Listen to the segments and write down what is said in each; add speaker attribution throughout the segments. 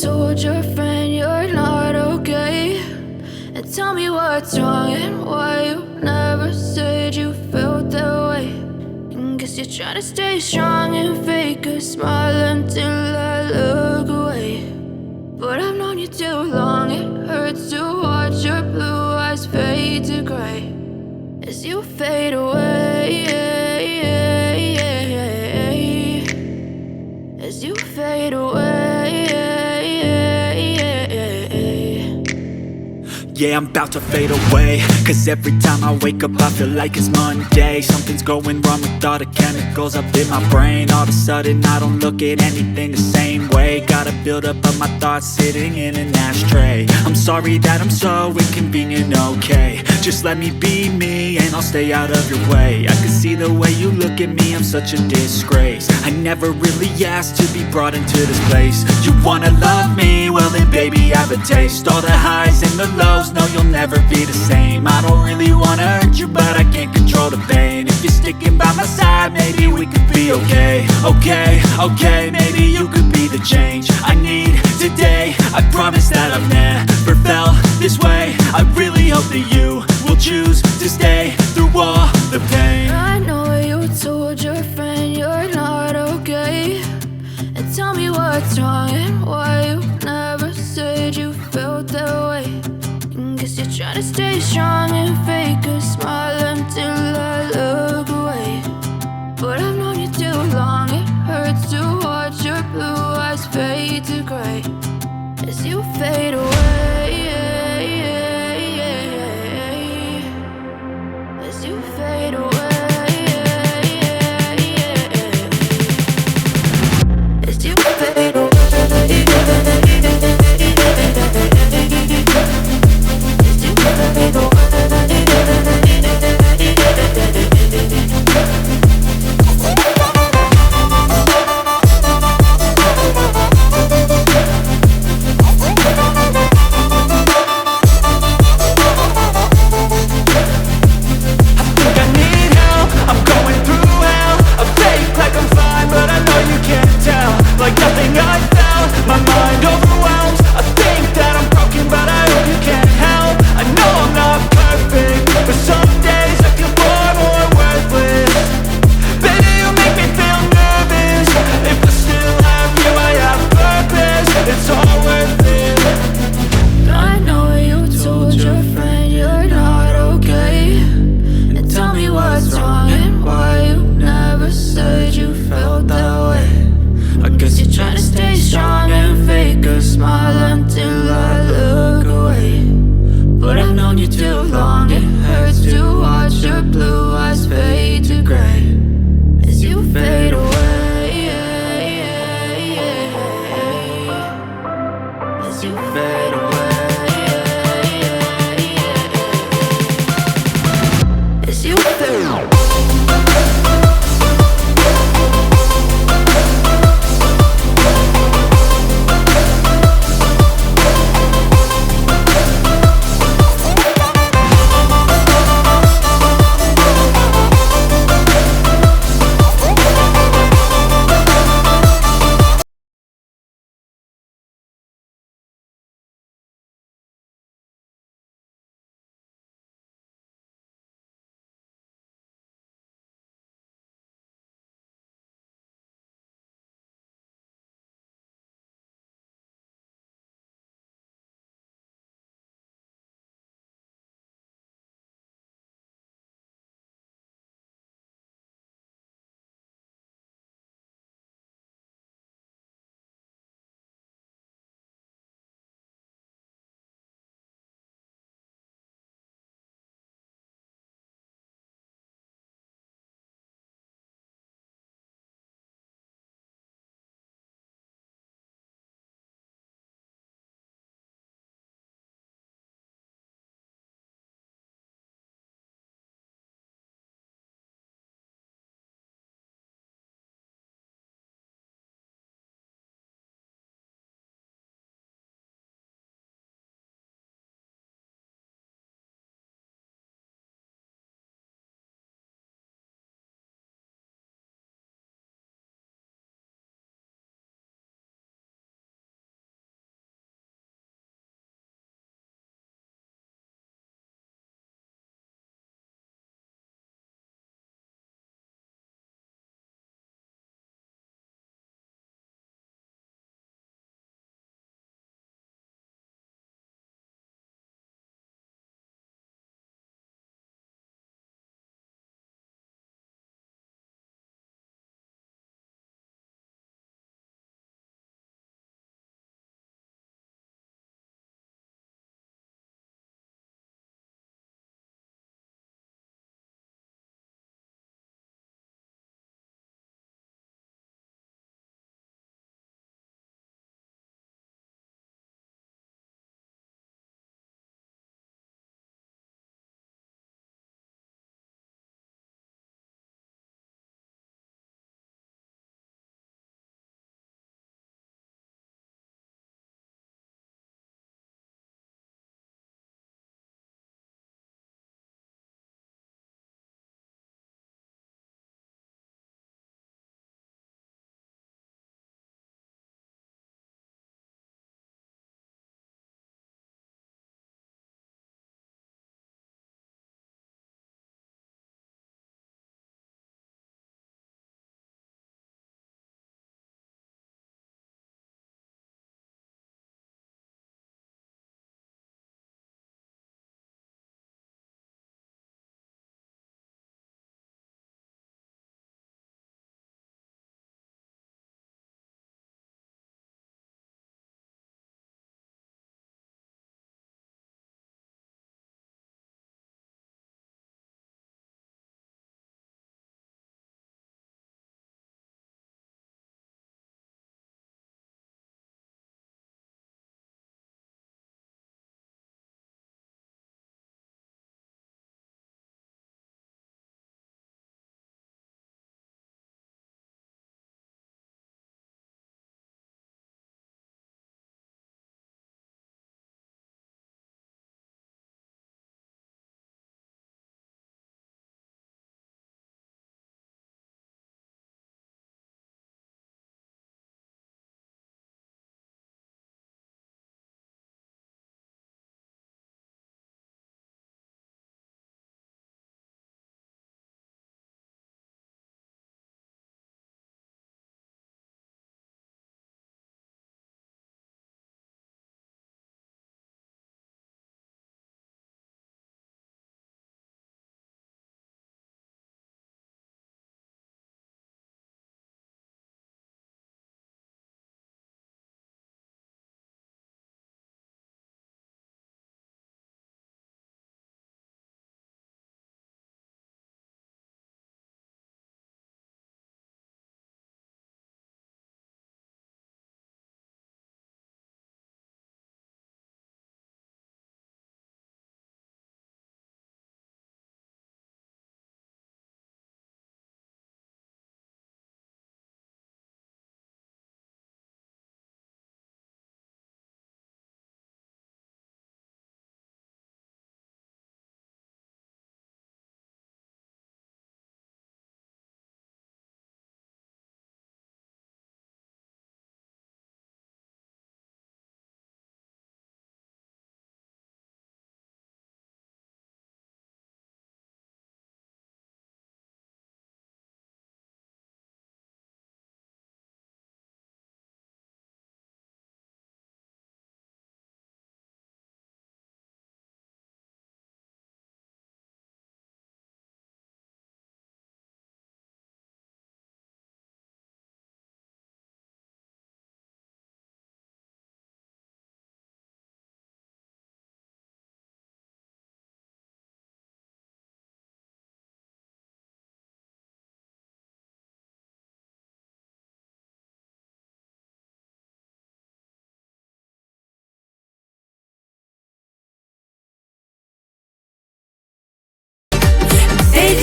Speaker 1: told your friend you're not okay, and tell me what's wrong and why you never said you felt that way. And guess you're trying to stay strong and fake a smile until I look away. But I've known you too long, it hurts to watch your blue eyes fade to gray as you fade away, as you fade away.
Speaker 2: Yeah, I'm about to fade away, cause every time I wake up I feel like it's Monday. Something's going wrong with all the chemicals up in my brain. All of a sudden I don't look at anything the same way. Gotta build up of my thoughts sitting in an ashtray. I'm sorry that I'm so inconvenient, okay. Just let me be me and I'll stay out of your way. I can see the way you look at me, I'm such a disgrace. I never really asked to be brought into this place. You wanna love me? Well then baby I have a taste. All the highs and the lows, no you'll never be the same. I don't really wanna hurt you but I can't control the pain. If you're sticking by my side maybe we could be okay. Okay, maybe you could be the change I need today. I promise that I've never felt this way. I really hope that you will choose to stay through all the pain.
Speaker 1: I know you told your friend you're not okay, and tell me what's wrong and why you never said you felt that way. And guess you're trying to stay strong and fake a smile until I look away. But I've known you too long, it hurts to watch your blue eyes fade to gray as you fade away, as you fade away, as you fade away.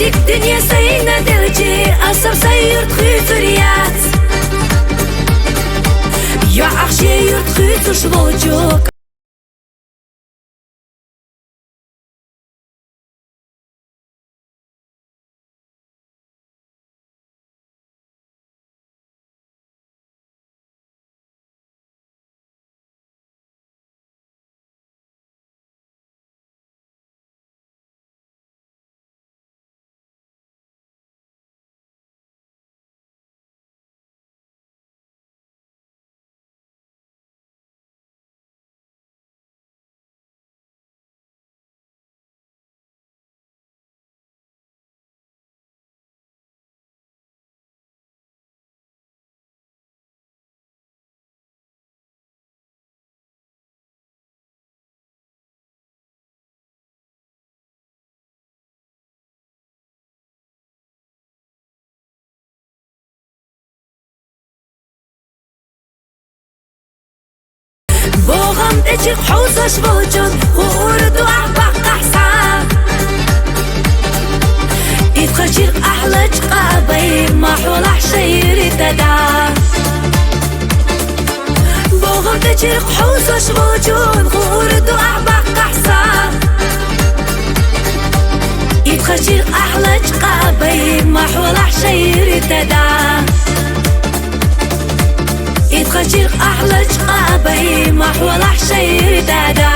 Speaker 1: Dik dünya sayına delci Asab sayırt hüzüriyat Ya akşe yurt hüzüş volcuk بوغم تجيك حوصش بوجون وورد وعبق قحصان يتخشيق أحلى قابي ما حولح شيري تدا بوغم تجيك حوصش بوجون وورد وعبق قحصان يتخشيق أحلى قابي ما حولح شيري تدا يتخشيق أحلى قابي ما حولح شيري تدا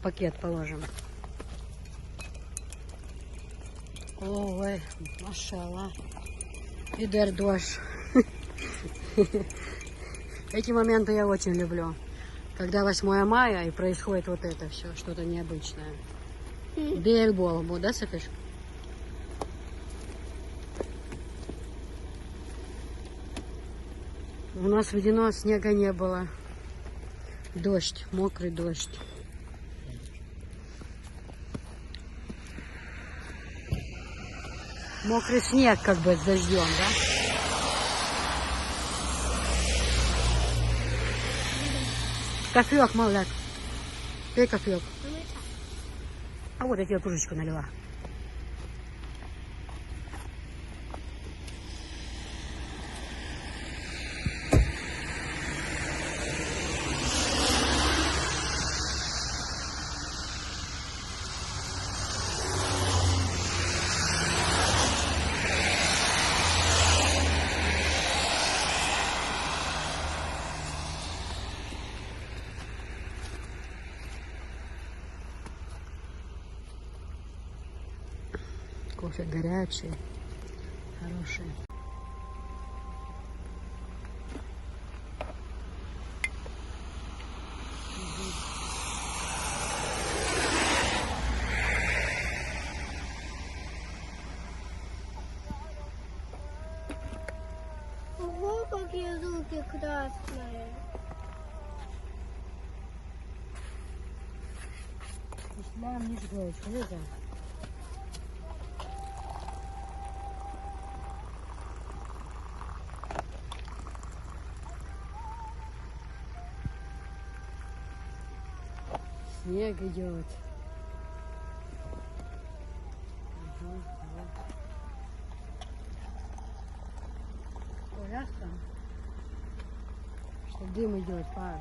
Speaker 3: пакет положим. Ой, МашаАллахь. Идет дождь. Эти моменты я очень люблю. Когда 8 мая и происходит вот это все, что-то необычное. Берег Болбу, да, Софиш? У нас введено, снега не было. Дождь, мокрый дождь. Мокрый снег как бы с дождем, да? Кофеек, малык. Пей кофеек. А вот я тебе кружечку налила. Кофе горячий, хороший.
Speaker 4: Ого, какие руки красные.
Speaker 3: Ислам не жгает, это? Снег идет. Ясно? Что дым идет, пар.